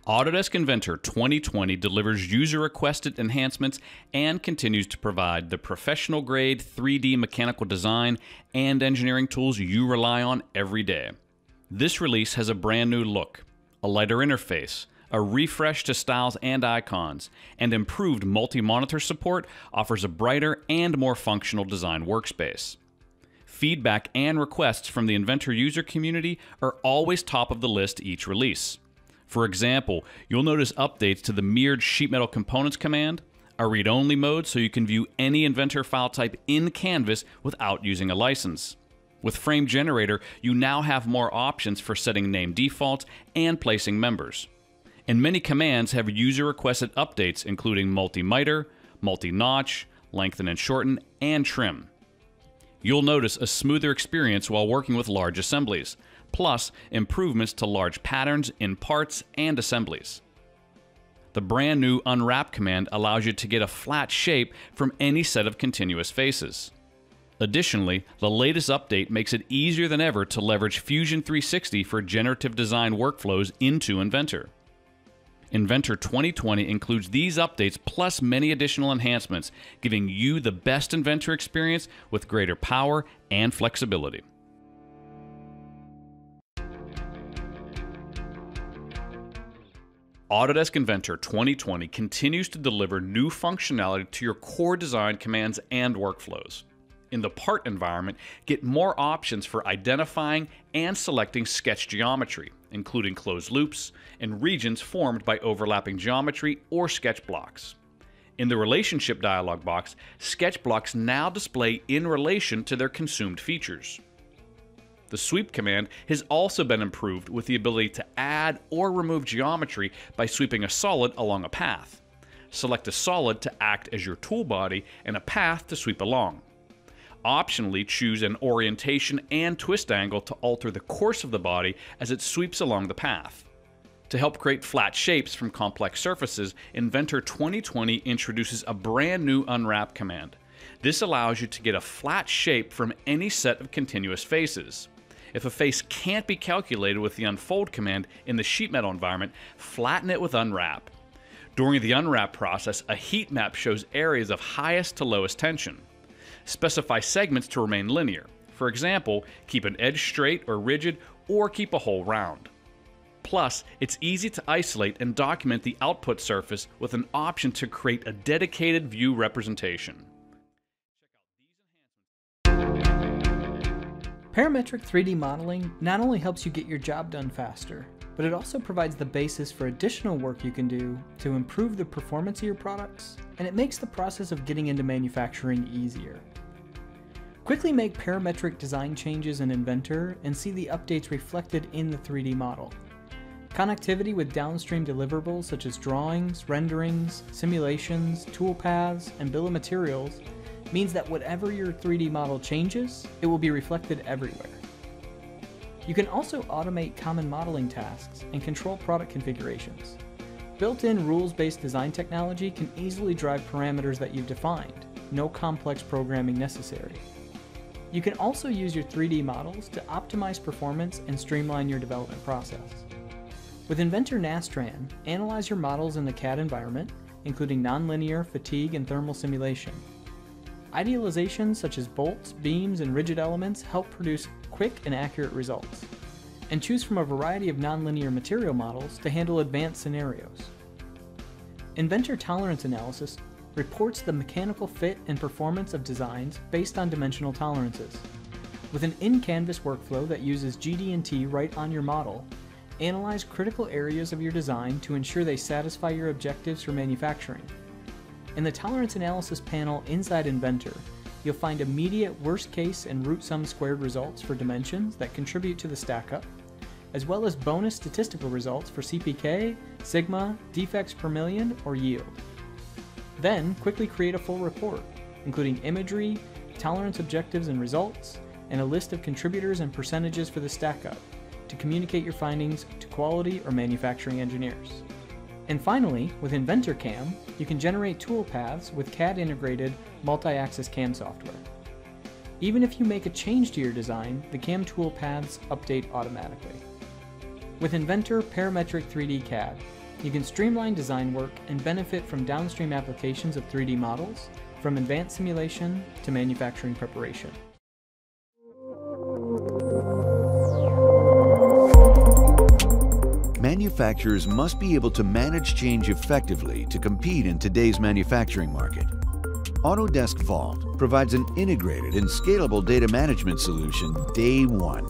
Autodesk Inventor 2020 delivers user-requested enhancements and continues to provide the professional-grade 3D mechanical design and engineering tools you rely on every day. This release has a brand new look, a lighter interface, a refresh to styles and icons, and improved multi-monitor support offers a brighter and more functional design workspace. Feedback and requests from the Inventor user community are always top of the list each release. For example, you'll notice updates to the mirrored sheet metal components command, a read-only mode so you can view any Inventor file type in Canvas without using a license. With Frame Generator, you now have more options for setting name defaults and placing members. And many commands have user-requested updates including multi-miter, multi-notch, lengthen and shorten, and trim. You'll notice a smoother experience while working with large assemblies, plus improvements to large patterns in parts and assemblies. The brand new Unwrap command allows you to get a flat shape from any set of continuous faces. Additionally, the latest update makes it easier than ever to leverage Fusion 360 for generative design workflows into Inventor. Inventor 2020 includes these updates plus many additional enhancements, giving you the best Inventor experience with greater power and flexibility. Autodesk Inventor 2020 continues to deliver new functionality to your core design commands and workflows. In the part environment, get more options for identifying and selecting sketch geometry, including closed loops and regions formed by overlapping geometry or sketch blocks. In the relationship dialog box, sketch blocks now display in relation to their consumed features. The sweep command has also been improved with the ability to add or remove geometry by sweeping a solid along a path. Select a solid to act as your tool body and a path to sweep along. Optionally, choose an orientation and twist angle to alter the course of the body as it sweeps along the path. To help create flat shapes from complex surfaces, Inventor 2020 introduces a brand new Unwrap command. This allows you to get a flat shape from any set of continuous faces. If a face can't be calculated with the Unfold command in the sheet metal environment, flatten it with Unwrap. During the Unwrap process, a heat map shows areas of highest to lowest tension. Specify segments to remain linear. For example, keep an edge straight or rigid, or keep a hole round. Plus, it's easy to isolate and document the output surface with an option to create a dedicated view representation. Parametric 3D modeling not only helps you get your job done faster, but it also provides the basis for additional work you can do to improve the performance of your products, and it makes the process of getting into manufacturing easier. Quickly make parametric design changes in Inventor and see the updates reflected in the 3D model. Connectivity with downstream deliverables such as drawings, renderings, simulations, toolpaths, and bill of materials means that whatever your 3D model changes, it will be reflected everywhere. You can also automate common modeling tasks and control product configurations. Built-in rules-based design technology can easily drive parameters that you've defined, no complex programming necessary. You can also use your 3D models to optimize performance and streamline your development process. With Inventor Nastran, analyze your models in the CAD environment, including nonlinear, fatigue, and thermal simulation. Idealizations such as bolts, beams, and rigid elements help produce quick and accurate results. And choose from a variety of nonlinear material models to handle advanced scenarios. Inventor Tolerance Analysis reports the mechanical fit and performance of designs based on dimensional tolerances. With an in-canvas workflow that uses GD&T right on your model, analyze critical areas of your design to ensure they satisfy your objectives for manufacturing. In the Tolerance Analysis panel inside Inventor, you'll find immediate worst case and root sum squared results for dimensions that contribute to the stackup, as well as bonus statistical results for CPK, sigma, defects per million, or yield. Then, quickly create a full report, including imagery, tolerance objectives and results, and a list of contributors and percentages for the stackup, to communicate your findings to quality or manufacturing engineers. And finally, with Inventor CAM, you can generate toolpaths with CAD-integrated multi-axis CAM software. Even if you make a change to your design, the CAM toolpaths update automatically. With Inventor Parametric 3D CAD, You can streamline design work and benefit from downstream applications of 3D models, from advanced simulation to manufacturing preparation. Manufacturers must be able to manage change effectively to compete in today's manufacturing market. Autodesk Vault provides an integrated and scalable data management solution day one.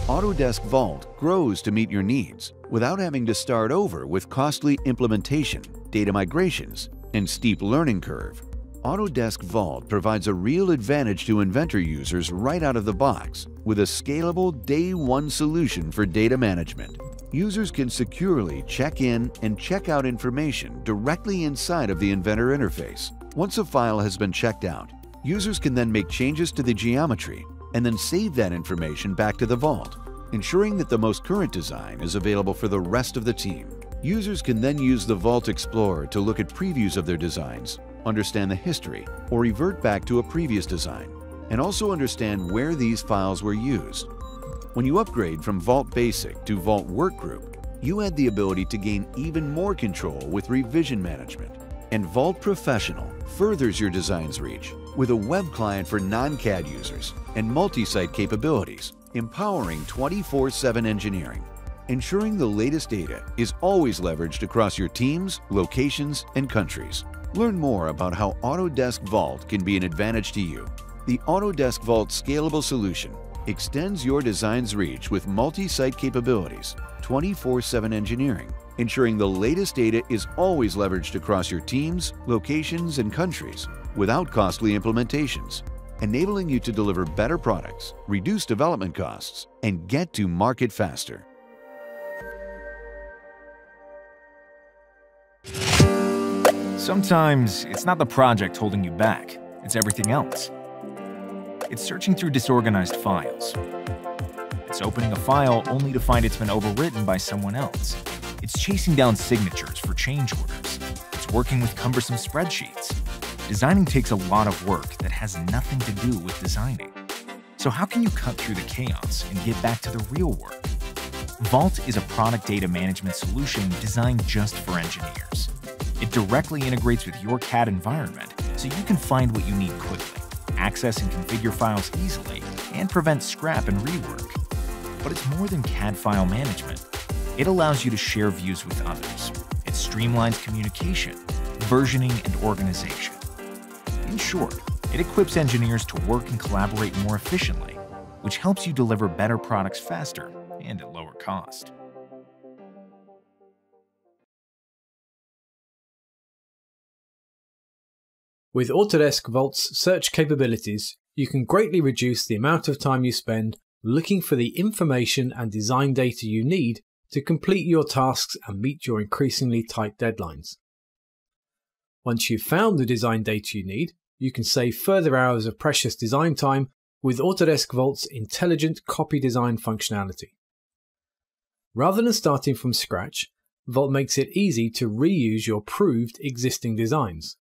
Autodesk Vault grows to meet your needs without having to start over with costly implementation, data migrations, and steep learning curve. Autodesk Vault provides a real advantage to Inventor users right out of the box with a scalable day one solution for data management. Users can securely check in and check out information directly inside of the Inventor interface. Once a file has been checked out, users can then make changes to the geometry and then save that information back to the Vault, ensuring that the most current design is available for the rest of the team. Users can then use the Vault Explorer to look at previews of their designs, understand the history, or revert back to a previous design, and also understand where these files were used. When you upgrade from Vault Basic to Vault Workgroup, you add the ability to gain even more control with revision management. And Vault Professional furthers your design's reach with a web client for non-CAD users and multi-site capabilities, empowering 24/7 engineering, ensuring the latest data is always leveraged across your teams, locations, and countries. Learn more about how Autodesk Vault can be an advantage to you. The Autodesk Vault scalable solution extends your design's reach with multi-site capabilities, 24/7 engineering, ensuring the latest data is always leveraged across your teams, locations, and countries without costly implementations, enabling you to deliver better products, reduce development costs, and get to market faster. Sometimes it's not the project holding you back, it's everything else. It's searching through disorganized files. It's opening a file only to find it's been overwritten by someone else. It's chasing down signatures for change orders. It's working with cumbersome spreadsheets. Designing takes a lot of work that has nothing to do with designing. So how can you cut through the chaos and get back to the real work? Vault is a product data management solution designed just for engineers. It directly integrates with your CAD environment so you can find what you need quickly, access and configure files easily, and prevent scrap and rework. But it's more than CAD file management. It allows you to share views with others. It streamlines communication, versioning, and organization. In short, it equips engineers to work and collaborate more efficiently, which helps you deliver better products faster and at lower cost. With Autodesk Vault's search capabilities, you can greatly reduce the amount of time you spend looking for the information and design data you need to complete your tasks and meet your increasingly tight deadlines. Once you've found the design data you need, you can save further hours of precious design time with Autodesk Vault's intelligent copy design functionality. Rather than starting from scratch, Vault makes it easy to reuse your proved existing designs.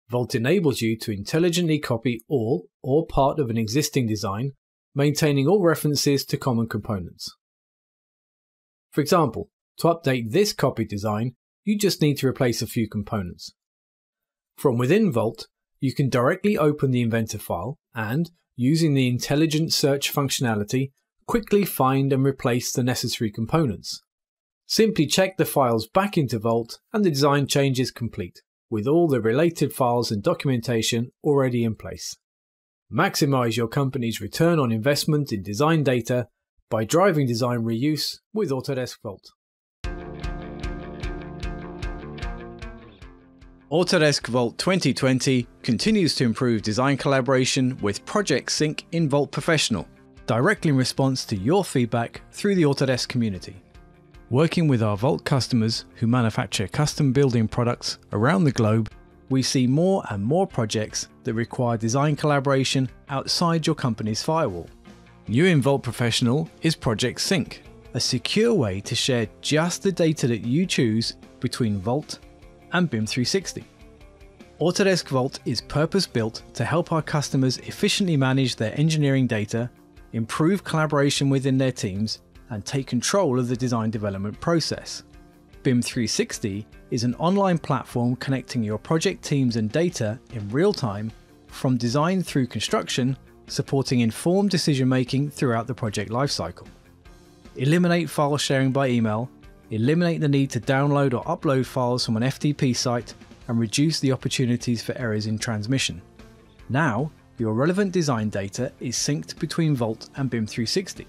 Vault enables you to intelligently copy all or part of an existing design, maintaining all references to common components. For example, to update this copied design, you just need to replace a few components. From within Vault, you can directly open the Inventor file and, using the intelligent search functionality, quickly find and replace the necessary components. Simply check the files back into Vault and the design change is complete, with all the related files and documentation already in place. Maximize your company's return on investment in design data by driving design reuse with Autodesk Vault. Autodesk Vault 2020 continues to improve design collaboration with Project Sync in Vault Professional, directly in response to your feedback through the Autodesk community. Working with our Vault customers who manufacture custom building products around the globe, we see more and more projects that require design collaboration outside your company's firewall. New in Vault Professional is Project Sync, a secure way to share just the data that you choose between Vault and BIM 360. Autodesk Vault is purpose-built to help our customers efficiently manage their engineering data, improve collaboration within their teams, and take control of the design development process. BIM 360 is an online platform connecting your project teams and data in real time from design through construction, supporting informed decision making throughout the project lifecycle. Eliminate file sharing by email, eliminate the need to download or upload files from an FTP site, and reduce the opportunities for errors in transmission. Now, your relevant design data is synced between Vault and BIM 360.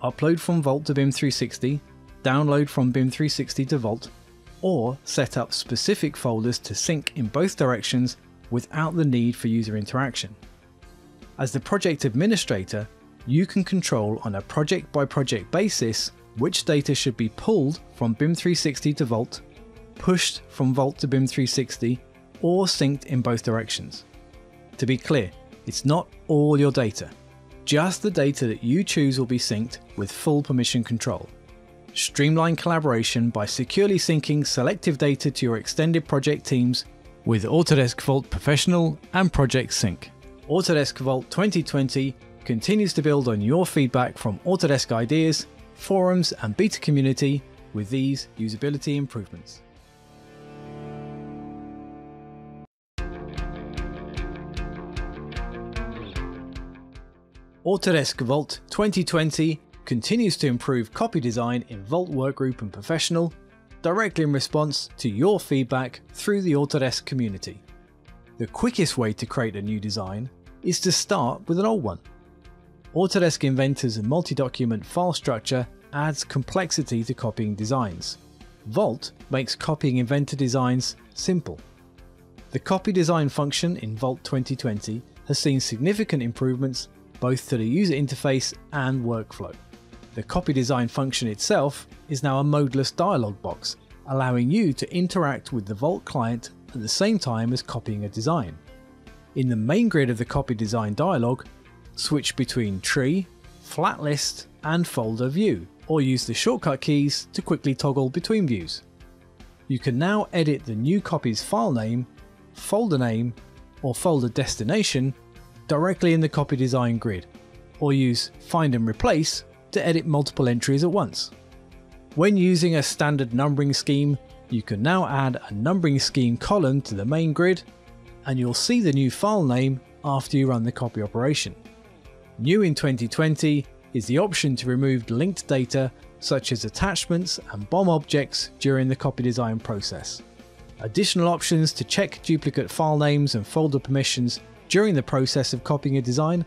Upload from Vault to BIM 360, download from BIM 360 to Vault, or set up specific folders to sync in both directions without the need for user interaction. As the project administrator, you can control on a project-by-project basis which data should be pulled from BIM 360 to Vault, pushed from Vault to BIM 360, or synced in both directions. To be clear, it's not all your data. Just the data that you choose will be synced with full permission control. Streamline collaboration by securely syncing selective data to your extended project teams with Autodesk Vault Professional and Project Sync. Autodesk Vault 2020 continues to build on your feedback from Autodesk ideas, forums and beta community with these usability improvements. Autodesk Vault 2020 continues to improve copy design in Vault Workgroup and Professional, directly in response to your feedback through the Autodesk community. The quickest way to create a new design is to start with an old one. Autodesk Inventor's multi-document file structure adds complexity to copying designs. Vault makes copying Inventor designs simple. The copy design function in Vault 2020 has seen significant improvements both to the user interface and workflow. The copy design function itself is now a modeless dialog box, allowing you to interact with the Vault client at the same time as copying a design. In the main grid of the copy design dialog, switch between tree, flat list, and folder view, or use the shortcut keys to quickly toggle between views. You can now edit the new copy's file name, folder name, or folder destination directly in the copy design grid, or use Find and Replace to edit multiple entries at once. When using a standard numbering scheme, you can now add a numbering scheme column to the main grid, and you'll see the new file name after you run the copy operation. New in 2020 is the option to remove linked data such as attachments and BOM objects during the copy design process. Additional options to check duplicate file names and folder permissions during the process of copying a design,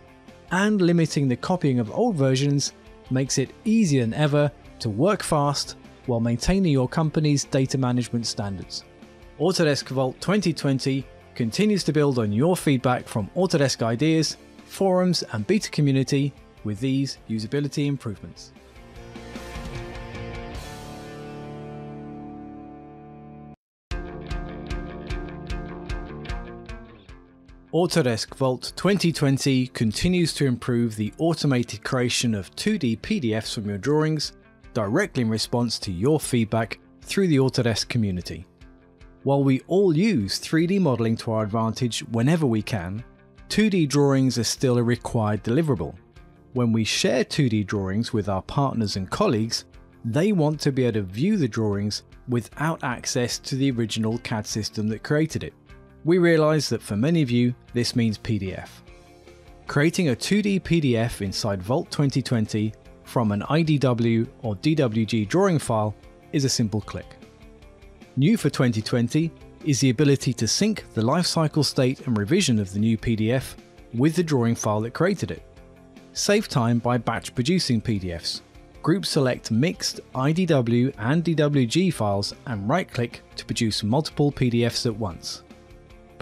and limiting the copying of old versions makes it easier than ever to work fast while maintaining your company's data management standards. Autodesk Vault 2020 continues to build on your feedback from Autodesk ideas, forums and beta community with these usability improvements. Autodesk Vault 2020 continues to improve the automated creation of 2D PDFs from your drawings directly in response to your feedback through the Autodesk community. While we all use 3D modeling to our advantage whenever we can, 2D drawings are still a required deliverable. When we share 2D drawings with our partners and colleagues, they want to be able to view the drawings without access to the original CAD system that created it. We realise that for many of you, this means PDF. Creating a 2D PDF inside Vault 2020 from an IDW or DWG drawing file is a simple click. New for 2020 is the ability to sync the lifecycle state and revision of the new PDF with the drawing file that created it. Save time by batch producing PDFs. Group select mixed IDW and DWG files and right-click to produce multiple PDFs at once.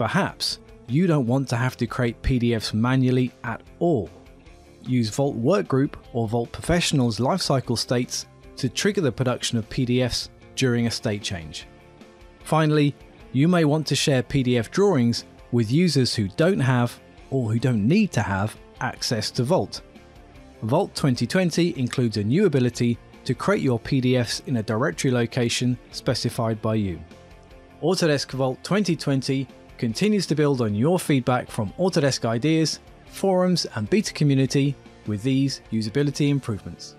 Perhaps you don't want to have to create PDFs manually at all. Use Vault Workgroup or Vault Professional's lifecycle states to trigger the production of PDFs during a state change. Finally, you may want to share PDF drawings with users who don't have or who don't need to have access to Vault. Vault 2020 includes a new ability to create your PDFs in a directory location specified by you. Autodesk Vault 2020 continues to build on your feedback from Autodesk ideas, forums and beta community with these usability improvements.